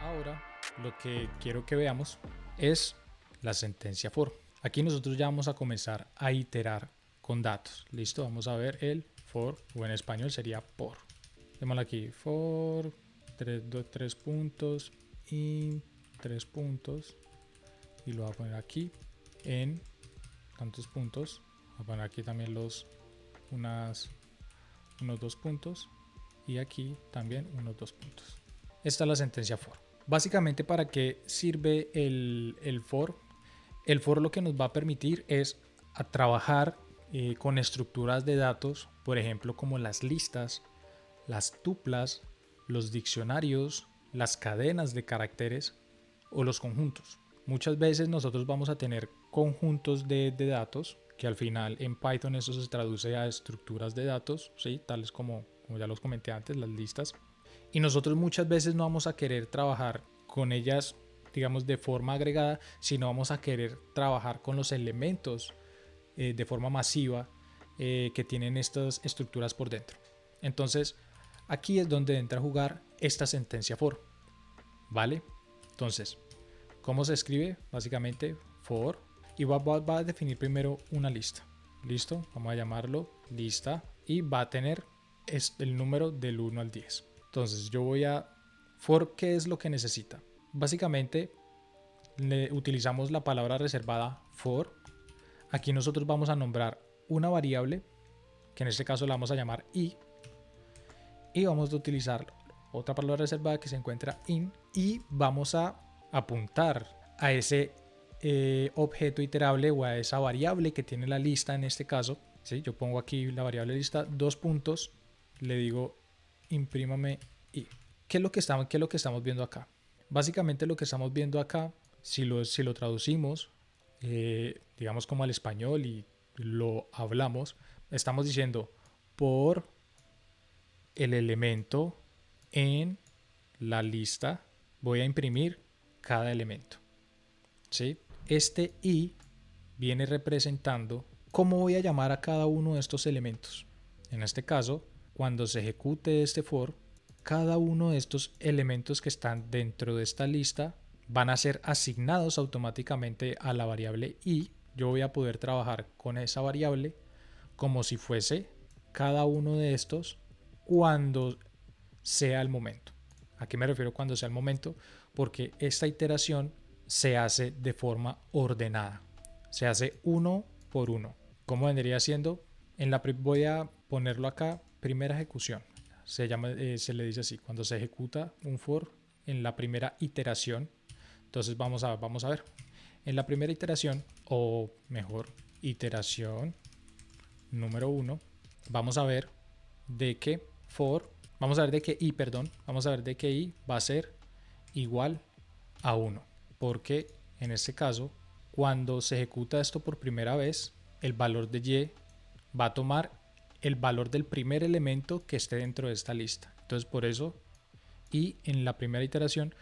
Ahora lo que quiero que veamos es la sentencia for. Aquí nosotros ya vamos a comenzar a iterar con datos. Listo, vamos a ver el for, o en español sería por. Démosle aquí for 3 puntos y 3 puntos, y lo voy a poner aquí en tantos puntos. Voy a poner aquí también unos 2 puntos, y aquí también unos 2 puntos. Esta es la sentencia for. Básicamente, ¿para qué sirve el for? El for lo que nos va a permitir es a trabajar con estructuras de datos, por ejemplo, como las listas, las tuplas, los diccionarios, las cadenas de caracteres o los conjuntos. Muchas veces nosotros vamos a tener conjuntos de datos, que al final en Python eso se traduce a estructuras de datos, ¿sí? Tales como ya los comenté antes, las listas. Y nosotros muchas veces no vamos a querer trabajar con ellas, digamos, de forma agregada, sino vamos a querer trabajar con los elementos de forma masiva que tienen estas estructuras por dentro. Entonces, aquí es donde entra a jugar esta sentencia for, ¿vale? Entonces, ¿cómo se escribe? Básicamente for, y va a definir primero una lista. ¿Listo? Vamos a llamarlo lista, y va a tener el número del 1 al 10. Entonces yo voy a for, ¿qué es lo que necesita? Básicamente utilizamos la palabra reservada for. Aquí nosotros vamos a nombrar una variable, que en este caso la vamos a llamar i, y vamos a utilizar otra palabra reservada que se encuentra in, y vamos a apuntar a ese objeto iterable o a esa variable que tiene la lista en este caso. ¿Sí? Yo pongo aquí la variable lista, 2 puntos, le digo imprímame i. ¿Qué es lo que estamos viendo acá? Básicamente lo que estamos viendo acá, si lo traducimos, digamos como al español, y lo hablamos, estamos diciendo por el elemento en la lista voy a imprimir cada elemento. ¿Sí? Este i viene representando cómo voy a llamar a cada uno de estos elementos. En este caso, cuando se ejecute este for, cada uno de estos elementos que están dentro de esta lista van a ser asignados automáticamente a la variable i. Yo voy a poder trabajar con esa variable como si fuese cada uno de estos cuando sea el momento. ¿A qué me refiero cuando sea el momento? Porque esta iteración se hace de forma ordenada. Se hace uno por uno. ¿Cómo vendría siendo? Voy a ponerlo acá, primera ejecución. Se le dice así, cuando se ejecuta un for en la primera iteración. Entonces vamos a ver. En la primera iteración, o mejor, iteración número 1, vamos a ver de que for, vamos a ver de que i, perdón, vamos a ver de que i va a ser igual a 1, porque en este caso, cuando se ejecuta esto por primera vez, el valor de y va a tomar el valor del primer elemento que esté dentro de esta lista. Entonces por eso i en la primera iteración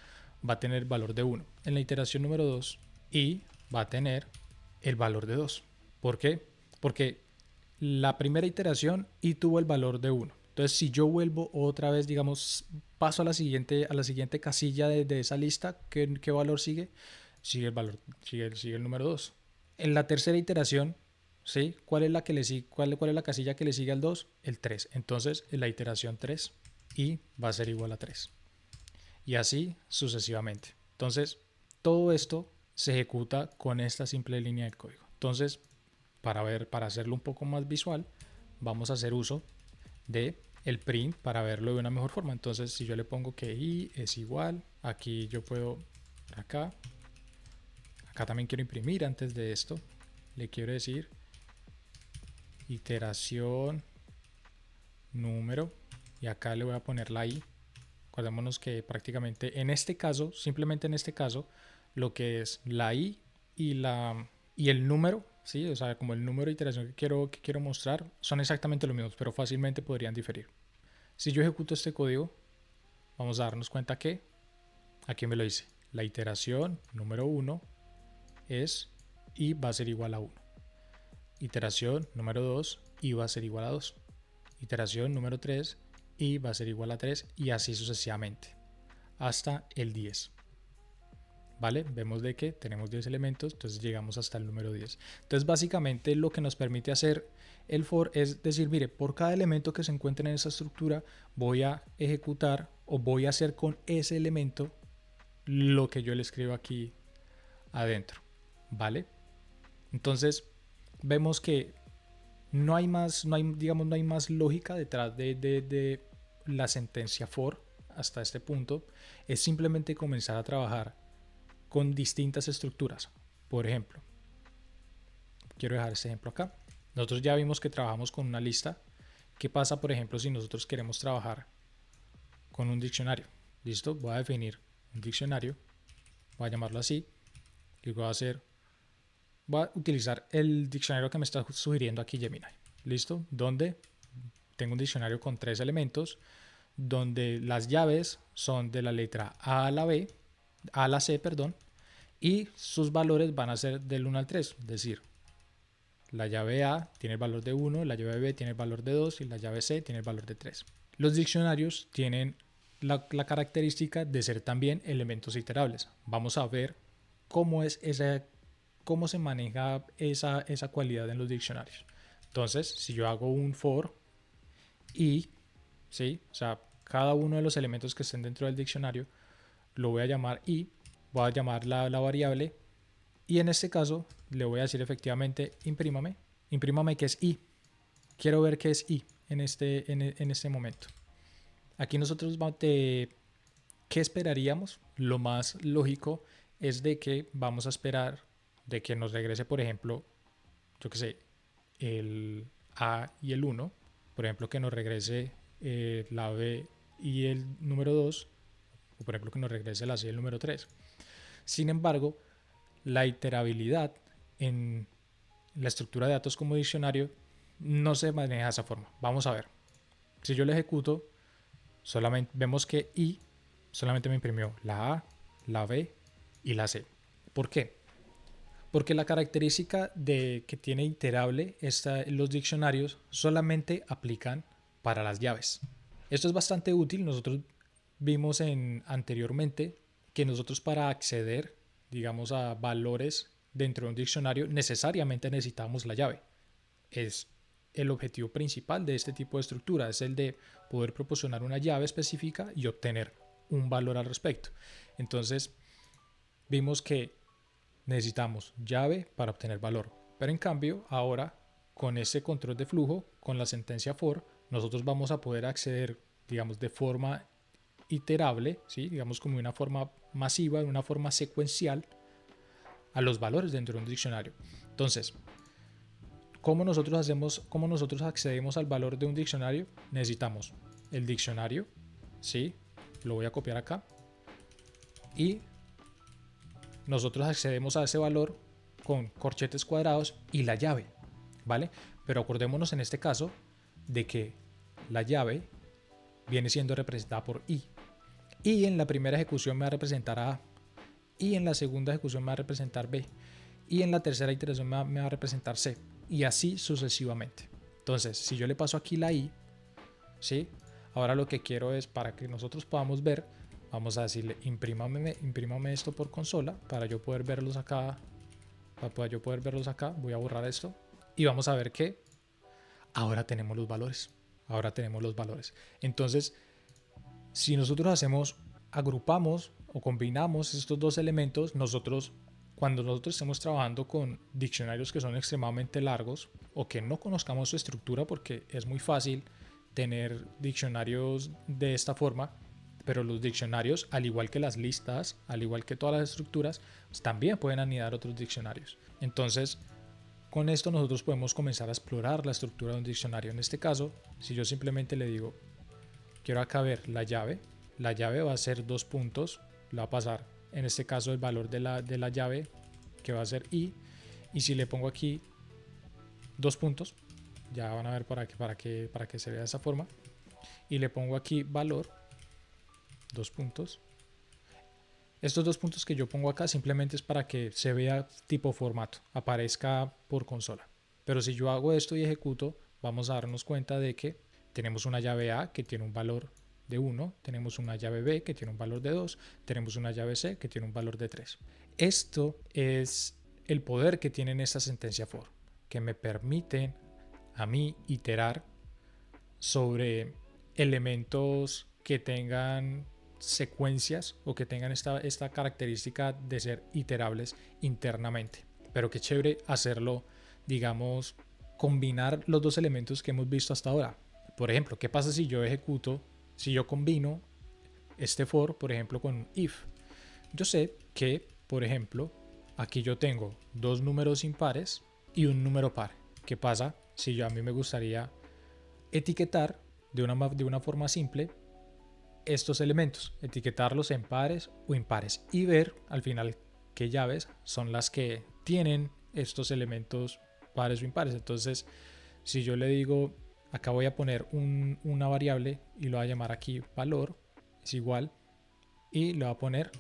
va a tener el valor de 1. En la iteración número 2, i va a tener el valor de 2. ¿Por qué? Porque la primera iteración i tuvo el valor de 1. Entonces, si yo vuelvo otra vez, digamos, paso a la siguiente casilla de esa lista, ¿qué valor sigue? Sigue el valor, sigue el número 2. En la tercera iteración, ¿sí? ¿Cuál es la que le sigue? ¿Cuál es la casilla que le sigue al 2? El 3. Entonces, en la iteración 3, i va a ser igual a 3. Y así sucesivamente. Entonces, todo esto se ejecuta con esta simple línea de código. Entonces, para hacerlo un poco más visual, vamos a hacer uso de el print para verlo de una mejor forma. Entonces, si yo le pongo que i es igual, aquí yo puedo, acá también quiero imprimir. Antes de esto le quiero decir iteración número, y acá le voy a poner la i. Acordémonos que prácticamente en este caso, simplemente en este caso, lo que es la i y el número, ¿sí? O sea, como el número de iteración que quiero mostrar son exactamente los mismos, pero fácilmente podrían diferir. Si yo ejecuto este código, vamos a darnos cuenta que aquí me lo dice. La iteración número 1 es i va a ser igual a 1. Iteración número 2, i va a ser igual a 2. Iteración número 3, i va a ser igual a 3, y así sucesivamente. hasta el 10. ¿Vale? Vemos de que tenemos 10 elementos, entonces llegamos hasta el número 10. Entonces básicamente lo que nos permite hacer el for es decir, mire, por cada elemento que se encuentre en esa estructura voy a ejecutar o voy a hacer con ese elemento lo que yo le escribo aquí adentro. ¿Vale? Entonces vemos que no hay más, digamos, no hay más lógica detrás de la sentencia for hasta este punto. Es simplemente comenzar a trabajar con distintas estructuras. Por ejemplo, quiero dejar este ejemplo acá. Nosotros ya vimos que trabajamos con una lista. ¿Qué pasa, por ejemplo, si nosotros queremos trabajar con un diccionario? ¿Listo? Voy a definir un diccionario. Voy a llamarlo así. Y voy a utilizar el diccionario que me está sugiriendo aquí Gemini. ¿Listo? Donde tengo un diccionario con 3 elementos, donde las llaves son de la letra A a la B, A a la C, perdón, y sus valores van a ser del 1 al 3, es decir, la llave A tiene el valor de 1, la llave B tiene el valor de 2 y la llave C tiene el valor de 3. Los diccionarios tienen la característica de ser también elementos iterables. Vamos a ver cómo se maneja esa cualidad en los diccionarios. Entonces, si yo hago un for y, ¿sí? O sea, cada uno de los elementos que estén dentro del diccionario lo voy a llamar y, voy a llamar la variable y en este caso le voy a decir efectivamente imprímame que es i. Quiero ver qué es i en este momento. Aquí nosotros ¿qué esperaríamos? Lo más lógico es de que vamos a esperar de que nos regrese, por ejemplo, yo que sé, el A y el 1, por ejemplo, que nos regrese la B y el número 2, o por ejemplo que nos regrese la C y el número 3. Sin embargo, la iterabilidad en la estructura de datos como diccionario no se maneja de esa forma. Vamos a ver. Si yo lo ejecuto, solamente vemos que I solamente me imprimió la A, la B y la C. ¿Por qué? Porque la característica de que tiene iterable los diccionarios solamente aplican para las llaves. Esto es bastante útil. Nosotros vimos anteriormente que nosotros para acceder, digamos, a valores dentro de un diccionario necesariamente necesitamos la llave. Es el objetivo principal de este tipo de estructura, es el de poder proporcionar una llave específica y obtener un valor al respecto. Entonces, vimos que necesitamos llave para obtener valor. Pero en cambio, ahora, con este control de flujo, con la sentencia for, nosotros vamos a poder acceder, digamos, de forma iterable, ¿sí? Digamos como de una forma masiva, de una forma secuencial, a los valores dentro de un diccionario. Entonces, ¿cómo nosotros accedemos al valor de un diccionario? Necesitamos el diccionario, ¿sí? Lo voy a copiar acá. Y nosotros accedemos a ese valor con corchetes cuadrados y la llave, ¿vale? Pero acordémonos en este caso de que la llave viene siendo representada por i. Y en la primera ejecución me va a representar a y en la segunda ejecución me va a representar b. Y en la tercera iteración me va a representar c. Y así sucesivamente. Entonces, si yo le paso aquí la i, ¿sí? Ahora lo que quiero es, para que nosotros podamos ver, vamos a decirle imprímame esto por consola para yo poder verlos acá. Voy a borrar esto. Y vamos a ver que ahora tenemos los valores. Entonces, si nosotros agrupamos o combinamos estos dos elementos, cuando nosotros estemos trabajando con diccionarios que son extremadamente largos o que no conozcamos su estructura, porque es muy fácil tener diccionarios de esta forma, pero los diccionarios, al igual que las listas, al igual que todas las estructuras, pues también pueden anidar otros diccionarios. Entonces, con esto nosotros podemos comenzar a explorar la estructura de un diccionario. En este caso, si yo simplemente le digo, quiero acá ver la llave va a ser 2 puntos, le va a pasar en este caso el valor de la llave, que va a ser i, y si le pongo aquí 2 puntos, ya van a ver para que se vea de esa forma, y le pongo aquí valor, 2 puntos. Estos 2 puntos que yo pongo acá simplemente es para que se vea tipo formato, aparezca por consola. Pero si yo hago esto y ejecuto, vamos a darnos cuenta de que tenemos una llave A que tiene un valor de 1, tenemos una llave B que tiene un valor de 2, tenemos una llave C que tiene un valor de 3. Esto es el poder que tienen esta sentencia for, que me permiten a mí iterar sobre elementos que tengan secuencias o que tengan esta característica de ser iterables internamente. Pero qué chévere hacerlo, digamos, combinar los dos elementos que hemos visto hasta ahora. Por ejemplo, ¿qué pasa si yo combino este for, por ejemplo, con un if? Yo sé que, por ejemplo, aquí yo tengo dos números impares y un número par. ¿Qué pasa si a mí me gustaría etiquetar de una forma simple estos elementos, etiquetarlos en pares o impares y ver al final qué llaves son las que tienen estos elementos pares o impares? Entonces, si yo le digo, acá voy a poner una variable y lo voy a llamar aquí valor, es igual, y le voy a poner,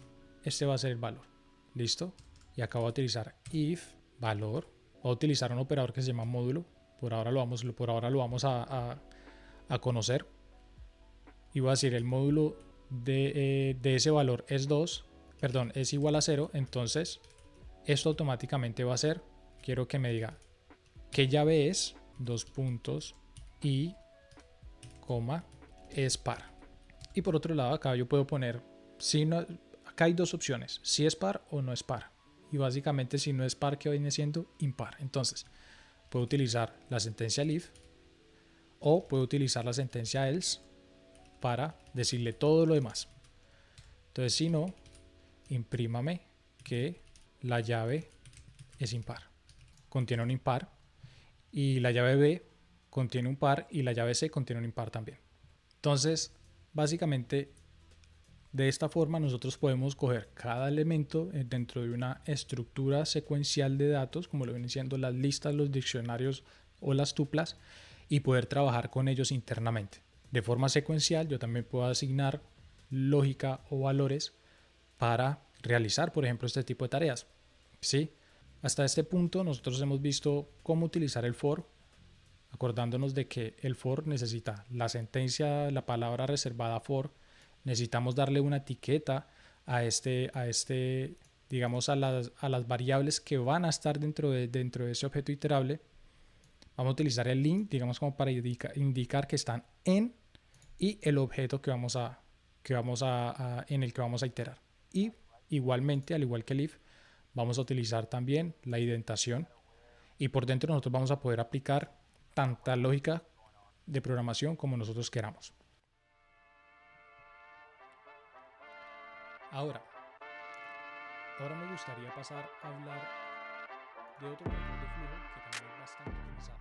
este va a ser el valor, listo, y acá voy a utilizar if valor, voy a utilizar un operador que se llama módulo, por ahora lo vamos a conocer, y voy a decir el módulo de ese valor es 2, perdón, es igual a 0, entonces esto automáticamente va a ser, quiero que me diga qué llave es, dos puntos y coma es par. Y por otro lado acá yo puedo poner, si no, acá hay dos opciones, si es par o no es par. Y básicamente si no es par, que viene siendo impar. Entonces puedo utilizar la sentencia if o puedo utilizar la sentencia else para decirle todo lo demás. Entonces si no, imprímame que la llave es impar, contiene un impar, y la llave B contiene un par y la llave C contiene un impar también. Entonces, básicamente, de esta forma nosotros podemos coger cada elemento dentro de una estructura secuencial de datos, como lo vienen siendo las listas, los diccionarios o las tuplas, y poder trabajar con ellos internamente. De forma secuencial, yo también puedo asignar lógica o valores para realizar, por ejemplo, este tipo de tareas. ¿Sí? Hasta este punto nosotros hemos visto cómo utilizar el for, acordándonos de que el for necesita la sentencia, la palabra reservada for, necesitamos darle una etiqueta digamos, a las variables que van a estar dentro de ese objeto iterable. Vamos a utilizar el link, digamos, como para indicar que están en y el objeto en el que vamos a iterar. Y igualmente, al igual que el if, vamos a utilizar también la indentación, y por dentro nosotros vamos a poder aplicar tanta lógica de programación como nosotros queramos. Ahora me gustaría pasar a hablar de otro control de flujo que también es bastante utilizado.